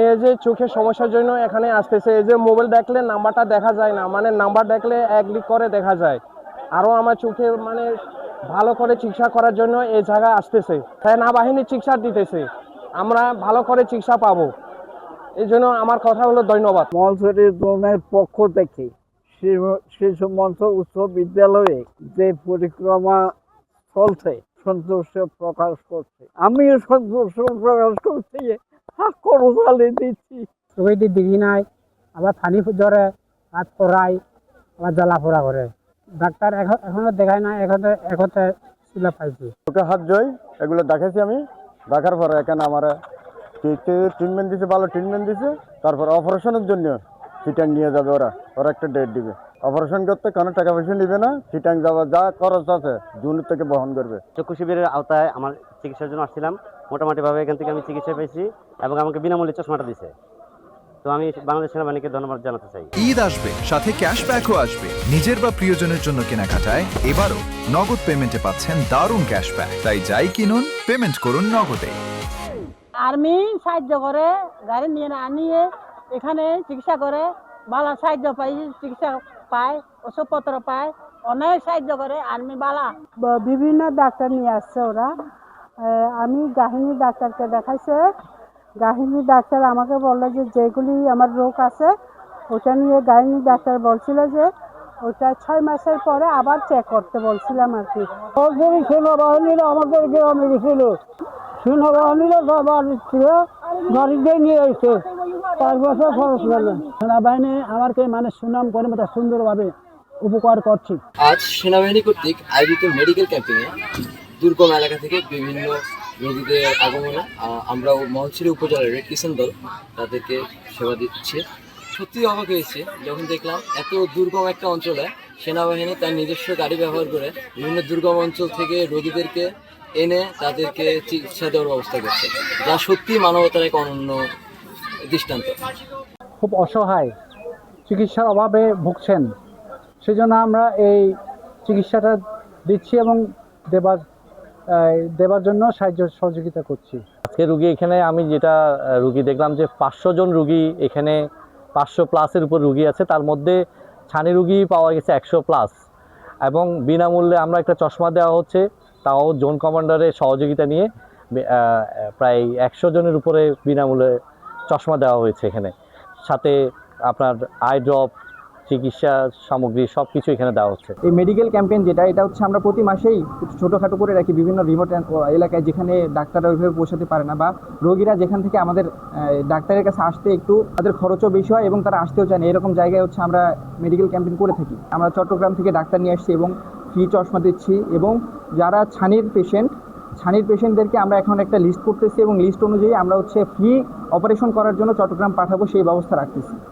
এই যে চোখের সমস্যার জন্য এখানে আসতেছে। এই যে মোবাইল দেখলে নাম্বারটা দেখা যায় না, মানে নাম্বার দেখলে এক ক্লিক করে দেখা যায়। আরও আমার চোখে মানে ভালো করে চিকিৎসা করার জন্য এই জায়গায় আসতেছে, সেনাবাহিনী চিকিৎসা দিতেছে, আমরা ভালো করে চিকিৎসা পাবো। এই জন্য আমার কথা হলো ধন্যবাদ। মলছড়ি জোনের পক্ষ থেকে শিশু মঞ্চ উচ্চ বিদ্যালয়ে যে পরিক্রমা চলছে সন্তোষ প্রকাশ করছে, আমিও সন্তোষ প্রকাশ করছি, করতালি দিচ্ছি। চোখে দিঘি নাই, আবার পানি ধরে, হাত পড়াই, আবার জ্বালা পোড়া করে। ডাক্তার এখনো দেখায় না, এখতে সুবিধা পাইছি। চোখে হাত জয় এগুলো দেখাইছি আমি, দেখার পরে এখানে আমার ট্রিটমেন্ট দিছে, ভালো ট্রিটমেন্ট দিছে। তারপর অপারেশনের জন্য চিটাং নিয়ে যাবে, ওরা একটা ডেট দিবে। অপারেশন করতে কোনো টাকা পয়সা নিবে না, চিটাং যাওয়া যা খরচ আছে জুনের থেকে বহন করবে। চক্ষু শিবিরের আওতায় আমার চিকিৎসার জন্য আসছিলাম। মোটামুটিভাবে এখান থেকে আমি চিকিৎসা পেয়েছি এবং আমাকে বিনামূল্যে চশমাটা দিছে। তো আমি বাংলাদেশ সেনাবাহিনীকে ধন্যবাদ জানাতে চাই। ঈদ আসবে, সাথে ক্যাশব্যাকও আসবে। নিজের বা প্রিয়জনের জন্য কেনাকাটায় এবারও নগদ পেমেন্টে পাচ্ছেন দারুণ ক্যাশব্যাক। তাই যাই কিনুন, পেমেন্ট করুন নগদে। আর্মি সাহায্য করে, গাড়ি নিয়ে আনিয়ে এখানে চিকিৎসা করে, ভালো সাহায্য পাই, চিকিৎসা পায়, ওষুধপত্র পায়, অনেক সাহায্য করে আর্মি বালা। বিভিন্ন ডাক্তার নিয়ে আসছে ওরা। আমি গাহিনী ডাক্তারকে দেখাইছে। গাহিনী ডাক্তার আমাকে বললো যে যেগুলি আমার রোগ আছে ওটা নিয়ে গাহিনী ডাক্তার বলছিল যে ওটা 6 মাসের পরে আবার চেক করতে বলছিলাম আর কি। সেনাবাহিনীরা আমাদের গ্রামে গেছিল, সেনাবাহিনীরা গাড়িতে নিয়ে এসে 5 বছর খরচ করলেন। সেনাবাহিনী আমাকে মানে সুনাম করে মতো সুন্দরভাবে উপকার করছি। আজ সেনাবাহিনী কর্তৃক আয়োজিত মেডিকেল ক্যাম্পেইনে দুর্গম এলাকা থেকে বিভিন্ন রোগীদের আগমনে আমরা মহলছড়ি উপজেলার রেড কিষান দল তাদেরকে সেবা দিচ্ছে। সত্যি অবাক হয়েছে যখন দেখলাম এত দুর্গম একটা অঞ্চলে সেনাবাহিনী তার নিজস্ব গাড়ি ব্যবহার করে বিভিন্ন দুর্গম অঞ্চল থেকে রোগীদেরকে এনে তাদেরকে চিকিৎসা দেওয়ার ব্যবস্থা করছে, যা সত্যি মানবতার এক অনন্য দৃষ্টান্ত। খুব অসহায়, চিকিৎসার অভাবে ভুগছেন, সেজন্য আমরা এই চিকিৎসাটা দিচ্ছি এবং দেবার জন্য সাহায্য সহযোগিতা করছি। আজকে রুগী এখানে আমি যেটা রুগী দেখলাম যে 500 জন রুগী এখানে, 500 প্লাসের উপর রুগী আছে, তার মধ্যে ছানি রুগী পাওয়া গেছে 100 প্লাস, এবং বিনামূল্যে আমরা একটা চশমা দেওয়া হচ্ছে, তাও জোন কমান্ডারের সহযোগিতা নিয়ে প্রায় 100 জনের উপরে বিনামূল্যে চশমা দেওয়া হয়েছে এখানে। সাথে আপনার আই ড্রপ, চিকিৎসা সামগ্রী সব কিছু এখানে দেওয়া হচ্ছে। এই মেডিকেল ক্যাম্পেইন এটা হচ্ছে আমরা প্রতি মাসেই ছোটোখাটো করে রাখি বিভিন্ন রিমোট এলাকায়, যেখানে ডাক্তাররা ওইভাবে পৌঁছাতে পারে না, বা রোগীরা যেখান থেকে আমাদের ডাক্তারের কাছে আসতে একটু তাদের খরচও বেশি হয় এবং তারা আসতেও চায় না, এরকম জায়গায় হচ্ছে আমরা মেডিকেল ক্যাম্পেইন করে থাকি। আমরা চট্টগ্রাম থেকে ডাক্তার নিয়ে আসছি এবং ফ্রি চশমা দিচ্ছি, এবং যারা ছানির পেশেন্টদেরকে আমরা এখন একটা লিস্ট করতেছি এবং লিস্ট অনুযায়ী আমরা হচ্ছে ফ্রি অপারেশন করার জন্য চট্টগ্রাম পাঠাবো, সেই ব্যবস্থা রাখতেছি।